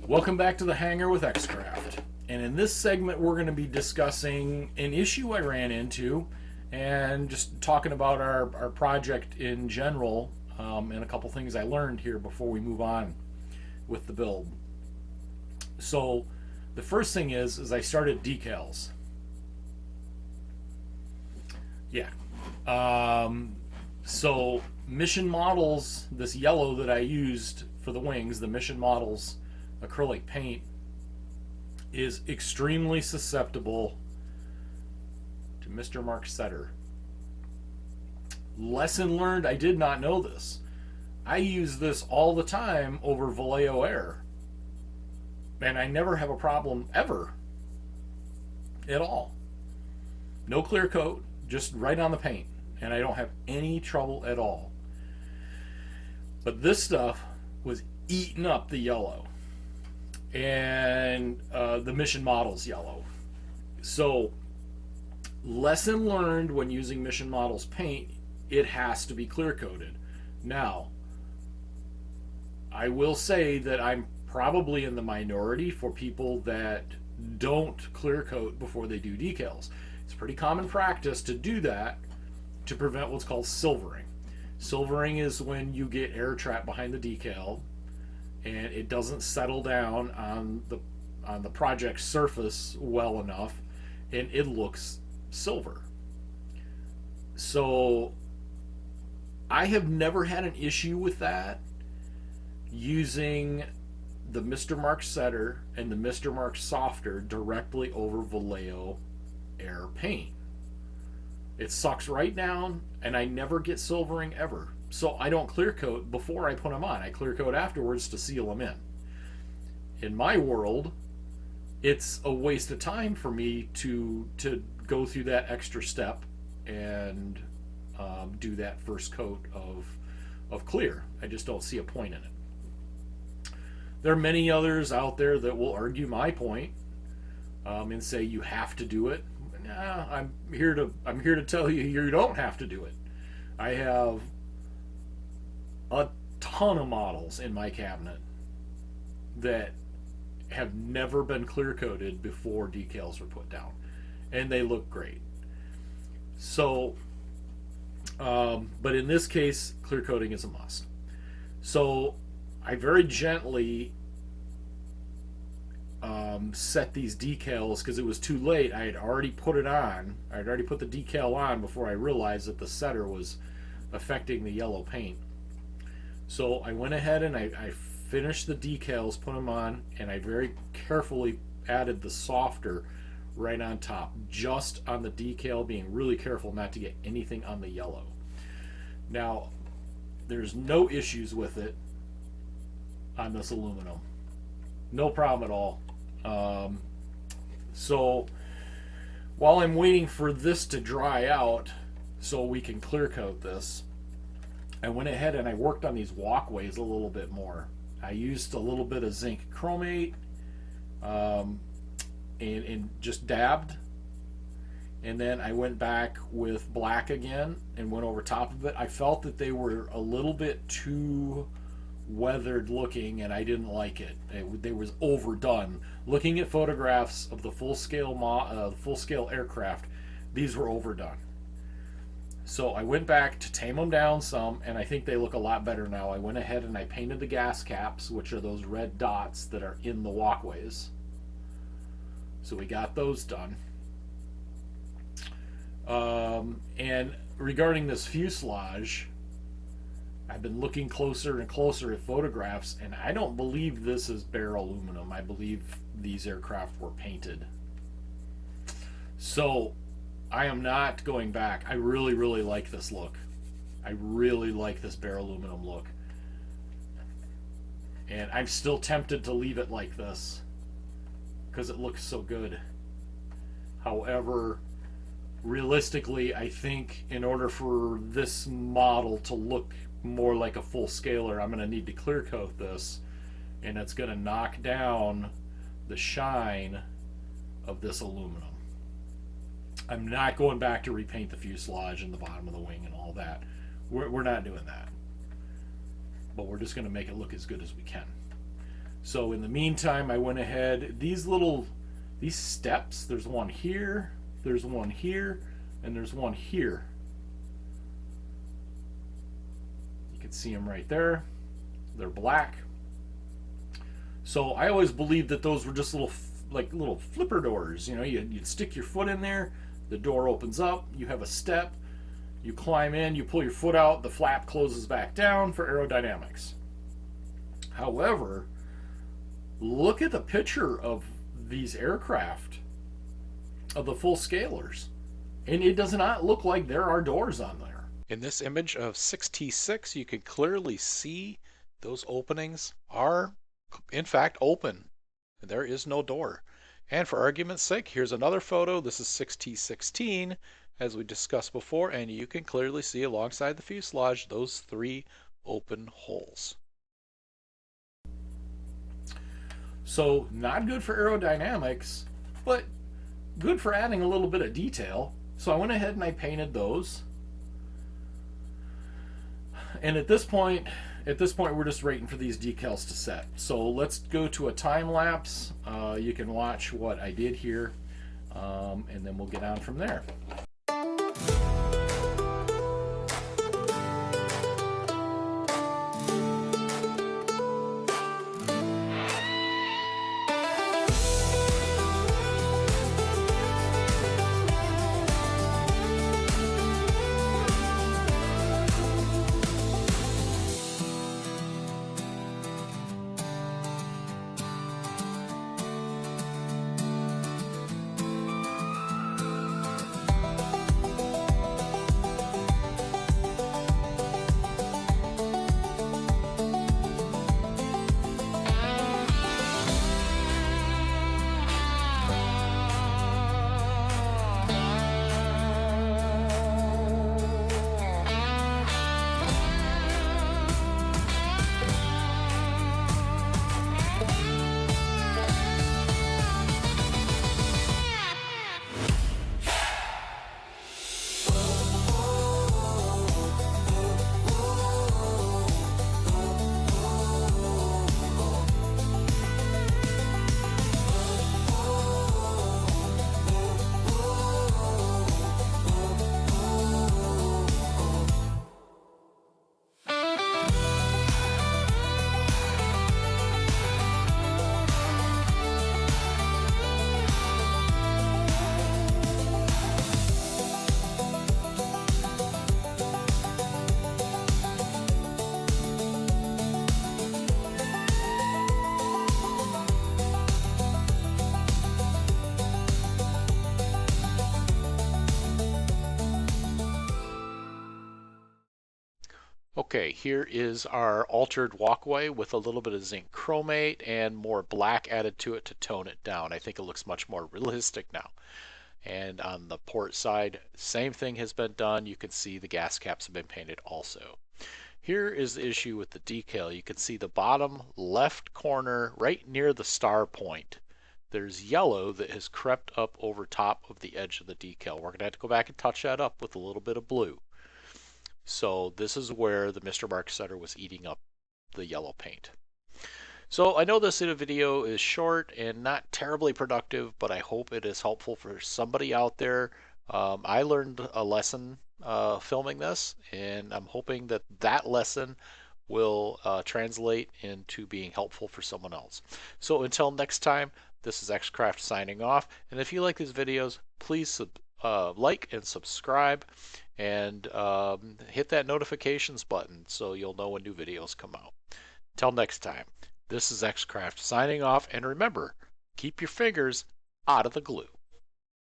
Welcome back to the Hangar with Xcraft. And in this segment, we're going to be discussing an issue I ran into and just talking about our project in general, and a couple things I learned here before we move on with the build. So the first thing is I started decals. Yeah. So Mission Models, this yellow that I used for the wings, the Mission Models acrylic paint, is extremely susceptible to Mr. Mark Setter. Lesson learned, I did not know this. I use this all the time over Vallejo Air, and I never have a problem ever at all. No clear coat, just right on the paint, and I don't have any trouble at all. But this stuff was eating up the yellow and the Mission Models yellow. So lesson learned when using Mission Models paint, it has to be clear coated. Now, I will say that I'm probably in the minority for people that don't clear coat before they do decals. It's pretty common practice to do that to prevent what's called silvering. Silvering is when you get air trap behind the decal and it doesn't settle down on the project surface well enough and it looks silver. So I have never had an issue with that using the Mr. Mark Setter and the Mr. Mark Softer directly over Vallejo Air paint. It sucks right down and I never get silvering ever. So I don't clear coat before I put them on. I clear coat afterwards to seal them in. In my world, it's a waste of time for me to go through that extra step and do that first coat of clear. I just don't see a point in it. There are many others out there that will argue my point and say you have to do it. Nah, I'm here to tell you you don't have to do it. I have a ton of models in my cabinet that have never been clear coated before decals were put down, and they look great. So, but in this case, clear coating is a must. So I very gently set these decals because it was too late. I had already put it on. I had already put the decal on before I realized that the setter was affecting the yellow paint. So I went ahead and I finished the decals, put them on, and I very carefully added the softer right on top, just on the decal, being really careful not to get anything on the yellow. Now, there's no issues with it on this aluminum. No problem at all. So while I'm waiting for this to dry out so we can clear coat this, I went ahead and I worked on these walkways a little bit more. I used a little bit of zinc chromate and just dabbed, and then I went back with black again and went over top of it. I felt that they were a little bit too weathered looking and I didn't like it. They was overdone. Looking at photographs of the full-scale aircraft, these were overdone. So I went back to tame them down some, and I think they look a lot better now. I went ahead and I painted the gas caps, which are those red dots that are in the walkways. So we got those done. And regarding this fuselage, I've been looking closer and closer at photographs, and I don't believe this is bare aluminum. I believe these aircraft were painted. So I am not going back. I really, really like this look. I really like this bare aluminum look. And I'm still tempted to leave it like this because it looks so good. However, realistically, I think in order for this model to look more like a full scaler, I'm going to need to clear coat this, and it's going to knock down the shine of this aluminum. I'm not going back to repaint the fuselage and the bottom of the wing and all that. We're not doing that. But we're just going to make it look as good as we can. So in the meantime, I went ahead, these steps, there's one here, there's one here, and there's one here. You can see them right there. They're black. So I always believed that those were just little flipper doors. You know, you'd stick your foot in there, the door opens up, you have a step, you climb in, you pull your foot out, the flap closes back down for aerodynamics. However, look at the picture of these aircraft, of the full scalers, and it does not look like there are doors on there. In this image of 6T6, you can clearly see those openings are in fact open. There is no door. And for argument's sake, here's another photo. This is 6T16, as we discussed before, and you can clearly see alongside the fuselage those 3 open holes. So not good for aerodynamics, but good for adding a little bit of detail. So I went ahead and I painted those. And at this point we're just waiting for these decals to set. So let's go to a time lapse. You can watch what I did here, and then we'll get on from there. Okay, here is our altered walkway with a little bit of zinc chromate and more black added to it to tone it down. I think it looks much more realistic now. And on the port side, same thing has been done. You can see the gas caps have been painted also. Here is the issue with the decal. You can see the bottom left corner right near the star point. There's yellow that has crept up over top of the edge of the decal. We're going to have to go back and touch that up with a little bit of blue. So this is where the Mr. Mark Setter was eating up the yellow paint. So I know this video is short and not terribly productive, but I hope it is helpful for somebody out there. I learned a lesson filming this, and I'm hoping that that lesson will translate into being helpful for someone else. So until next time, this is Xcraft signing off, and if you like these videos, please like and subscribe, and hit that notifications button so you'll know when new videos come out. Till next time, this is Xcraft signing off, and remember, keep your fingers out of the glue.